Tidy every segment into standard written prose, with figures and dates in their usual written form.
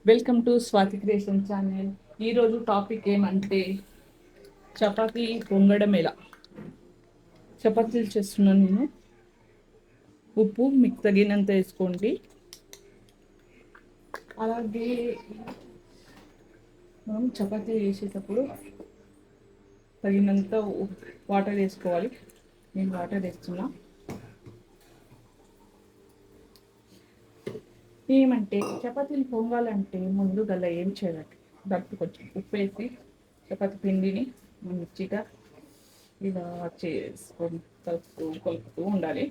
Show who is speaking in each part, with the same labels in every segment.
Speaker 1: Welcome to Swathi creation channel. ఈరోజు topic ఏమంటే చపాతీ పొంగడం ఎలా. చపాతీలు చేస్తున్నాను నేను. ఉప్పు మీకు తగినంత వేసుకోండి. అలాగే మనం చపాతీ వేసేటప్పుడు తగినంత వాటర్ వేసుకోవాలి. నేను వాటర్ వేస్తున్నా. ఏమంటే చపాతీలు పొంగాలంటే ముందు గల ఏం చేయాలి, దాంట్లో కొంచెం ఉప్పు వేసి చపాతీ పిండిని మంచిగా ఇలా చేసుకొని కలుపుతూ ఉండాలి.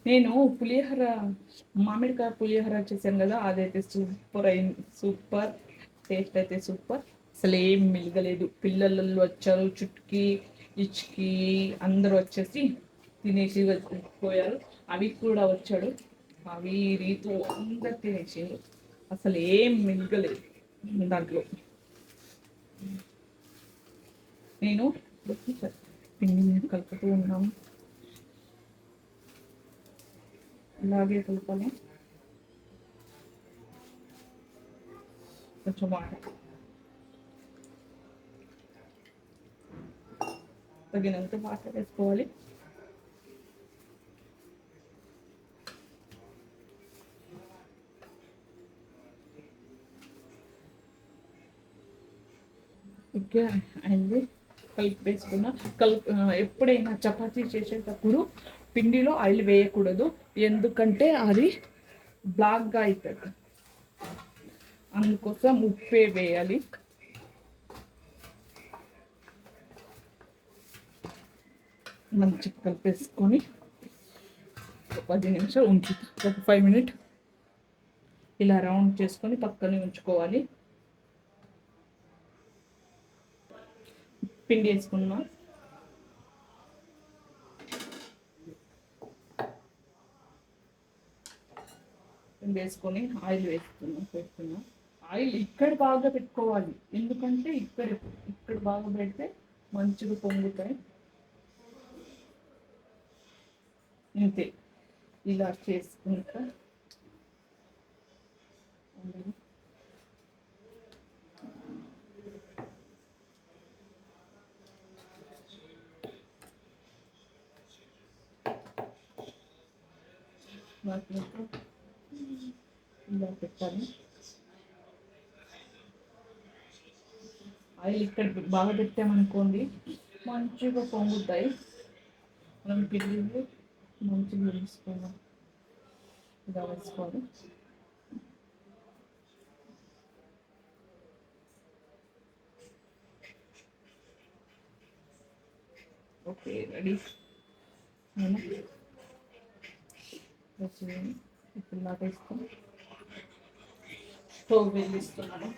Speaker 1: నేను పులిహోర, మామిడికాయ పులిహోర చేశాను కదా, అదైతే సూపర్ అయింది. సూపర్ టేస్ట్ అయితే సూపర్. అసలు ఏం మిలగలేదు. పిల్లలు వచ్చారు, చుట్టుకి ఇచ్చుకి అందరూ వచ్చేసి తినేసి పోయారు. అవి కూడా వచ్చాడు, అవి రీతు అందరు తినేసారు. అసలు ఏం మిలగలేదు దాంట్లో. నేను పిండి మీద కలుపుతూ ఉన్నాను. ఇలాగే కలపాలి. కొంచెం వాటర్, తగినంత వాటర్ వేసుకోవాలి. ఓకే అండి, కలిపి వేసుకున్న ఎప్పుడైనా చపాతీ చేసేటప్పుడు పిండిలో ఆయిల్ వేయకూడదు, ఎందుకంటే అది బ్లాక్గా అవుతుంది. అందుకోసం ఉప్పే వేయాలి. మంచిగా కలిపేసుకొని ఒక 10 నిమిషాలు ఒక 5 మినిట్ ఇలా రౌండ్ చేసుకొని పక్కనే ఉంచుకోవాలి. పిండి వేసుకున్నా. పిండి వేసుకొని ఆయిల్ పెడుతున్నా. ఆయిల్ ఇక్కడ బాగా పెట్టుకోవాలి, ఎందుకంటే ఇక్కడ బాగా పెడితే మంచిగా పొంగుతాయి. అంతే, ఇలా చేసుకుంటా ఇలా పెట్టాలి. ఆయిల్ ఇక్కడ బాగా పెట్టామనుకోండి, మంచిగా పొంగుతాయి. మనం పిండిని మంచిగా వేసుకోవాలి. ఇలా వేసుకోవాలి. Okay, ready. నేను ఇప్పుడు లాగేసుకొని స్టవ్ వెలిగిస్తున్నాను.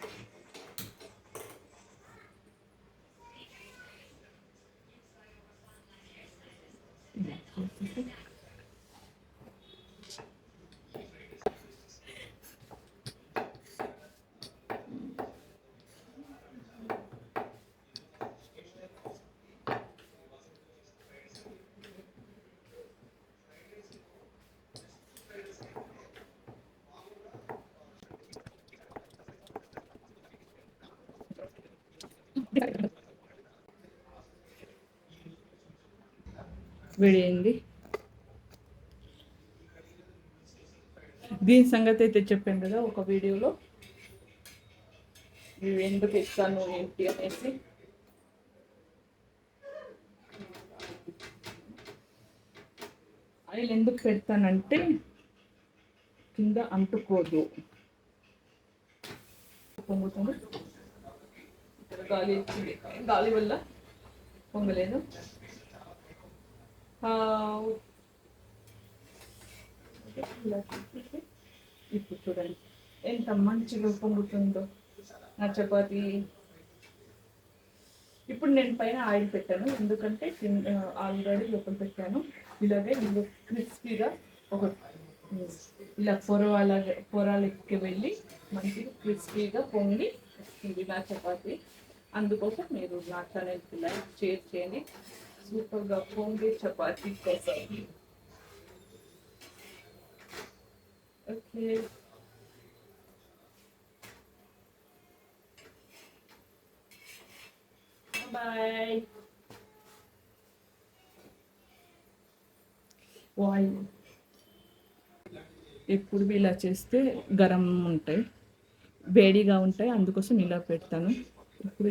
Speaker 1: వేడైంది. దీని సంగతి అయితే చెప్పాను కదా ఒక వీడియోలో, ఇవి ఎందుకు ఇస్తాను ఏంటి అనేసి. ఆయిల్ ఎందుకు పెడతానంటే కింద అంటుకోదు. పొంగుతుంది. ఇక్కడ గాలి వచ్చింది, గాలి వల్ల పొంగలేదు. ఇప్పుడు చూడండి ఎంత మంచిగా పొంగుతుందో నా చపాతి. ఇప్పుడు నేను పైన ఆయిల్ పెట్టాను, ఎందుకంటే ఆల్రెడీ లోపల పెట్టాను. ఇలాగే ఇందులో క్రిస్పీగా ఒక ఇలా పొరాలెక్కి వెళ్ళి మంచిగా క్రిస్పీగా పొంగి ఇది నా చపాతి. అందుకోసం మీరు నా ఛానల్కి లైక్ షేర్ చేయండి. సూపర్గా పొంగే చపాతీ కోసం ఓకే. బాయ్. ఆయిల్ ఎప్పుడు ఇలా చేస్తే గరం ఉంటాయి, వేడిగా ఉంటాయి, అందుకోసం ఇలా పెడతాను. ఇప్పుడు